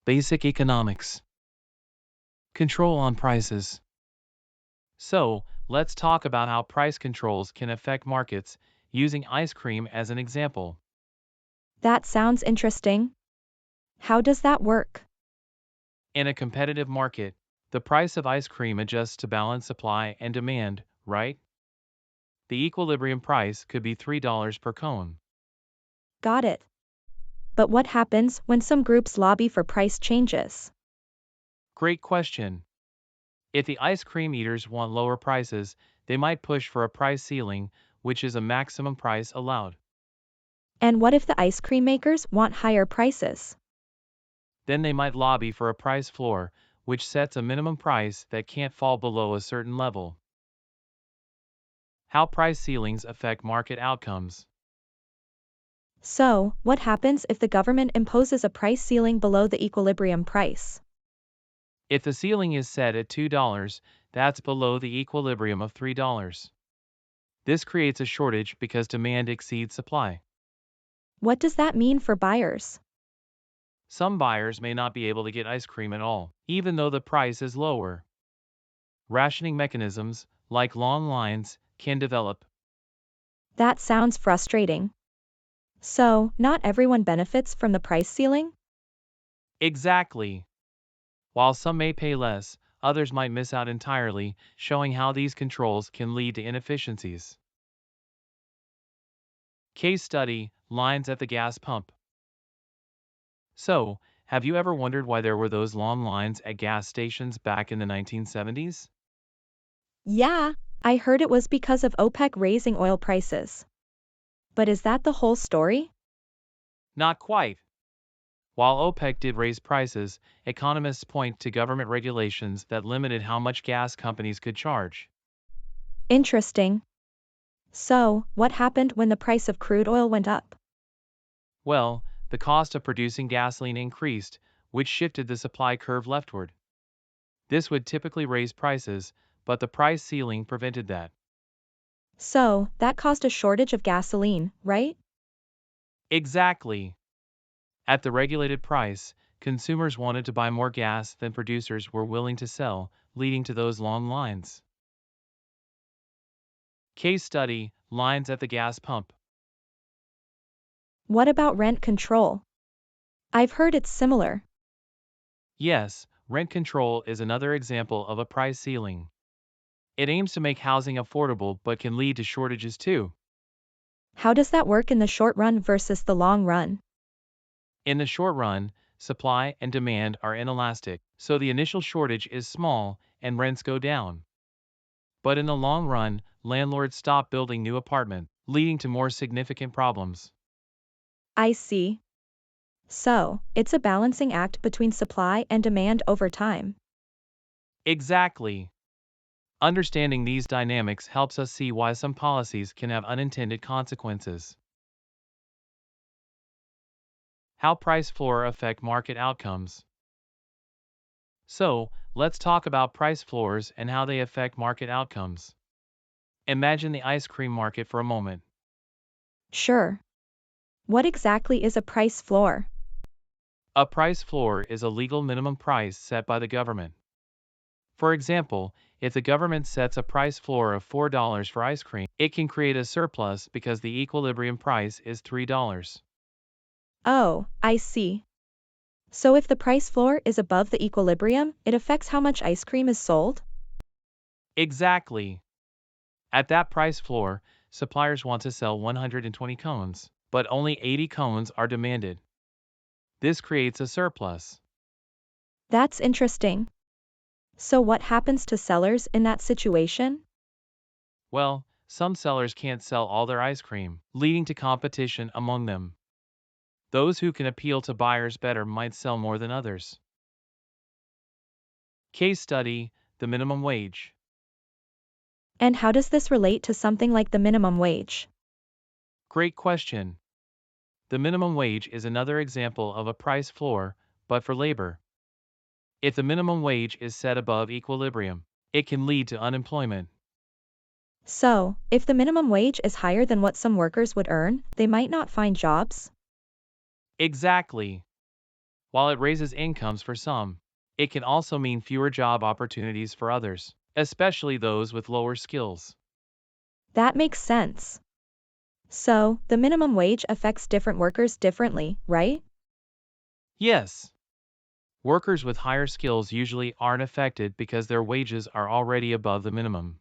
Basic economics. Control on prices. So, let's talk about how price controls can affect markets, using ice cream as an example. That sounds interesting. How does that work? In a competitive market, the price of ice cream adjusts to balance supply and demand, right? The equilibrium price could be $3 per cone. Got it. But what happens when some groups lobby for price changes? Great question. If the ice cream eaters want lower prices, they might push for a price ceiling, which is a maximum price allowed. And what if the ice cream makers want higher prices? Then they might lobby for a price floor, which sets a minimum price that can't fall below a certain level. How price ceilings affect market outcomes. So, what happens if the government imposes a price ceiling below the equilibrium price? If the ceiling is set at $2, that's below the equilibrium of $3. This creates a shortage because demand exceeds supply. What does that mean for buyers? Some buyers may not be able to get ice cream at all, even though the price is lower. Rationing mechanisms, like long lines, can develop. That sounds frustrating. So, not everyone benefits from the price ceiling? Exactly. While some may pay less, others might miss out entirely, showing how these controls can lead to inefficiencies. Case study, lines at the gas pump. So, have you ever wondered why there were those long lines at gas stations back in the 1970s? Yeah, I heard it was because of OPEC raising oil prices. But is that the whole story? Not quite. While OPEC did raise prices, economists point to government regulations that limited how much gas companies could charge. Interesting. So, what happened when the price of crude oil went up? Well, the cost of producing gasoline increased, which shifted the supply curve leftward. This would typically raise prices, but the price ceiling prevented that. So, that caused a shortage of gasoline, right? Exactly. At the regulated price, consumers wanted to buy more gas than producers were willing to sell, leading to those long lines. Case study, lines at the gas pump. What about rent control? I've heard it's similar. Yes, rent control is another example of a price ceiling. It aims to make housing affordable but can lead to shortages too. How does that work in the short run versus the long run? In the short run, supply and demand are inelastic, so the initial shortage is small and rents go down. But in the long run, landlords stop building new apartments, leading to more significant problems. I see. So, it's a balancing act between supply and demand over time. Exactly. Understanding these dynamics helps us see why some policies can have unintended consequences. How price floor affect market outcomes. So, let's talk about price floors and how they affect market outcomes. Imagine the ice cream market for a moment. Sure. What exactly is a price floor? A price floor is a legal minimum price set by the government. For example, if the government sets a price floor of $4 for ice cream, it can create a surplus because the equilibrium price is $3. Oh, I see. So if the price floor is above the equilibrium, it affects how much ice cream is sold? Exactly. At that price floor, suppliers want to sell 120 cones, but only 80 cones are demanded. This creates a surplus. That's interesting. So what happens to sellers in that situation? Well, some sellers can't sell all their ice cream, leading to competition among them. Those who can appeal to buyers better might sell more than others. Case study, the minimum wage. And how does this relate to something like the minimum wage? Great question. The minimum wage is another example of a price floor, but for labor. If the minimum wage is set above equilibrium, it can lead to unemployment. So, if the minimum wage is higher than what some workers would earn, they might not find jobs? Exactly. While it raises incomes for some, it can also mean fewer job opportunities for others, especially those with lower skills. That makes sense. So, the minimum wage affects different workers differently, right? Yes, workers with higher skills usually aren't affected because their wages are already above the minimum.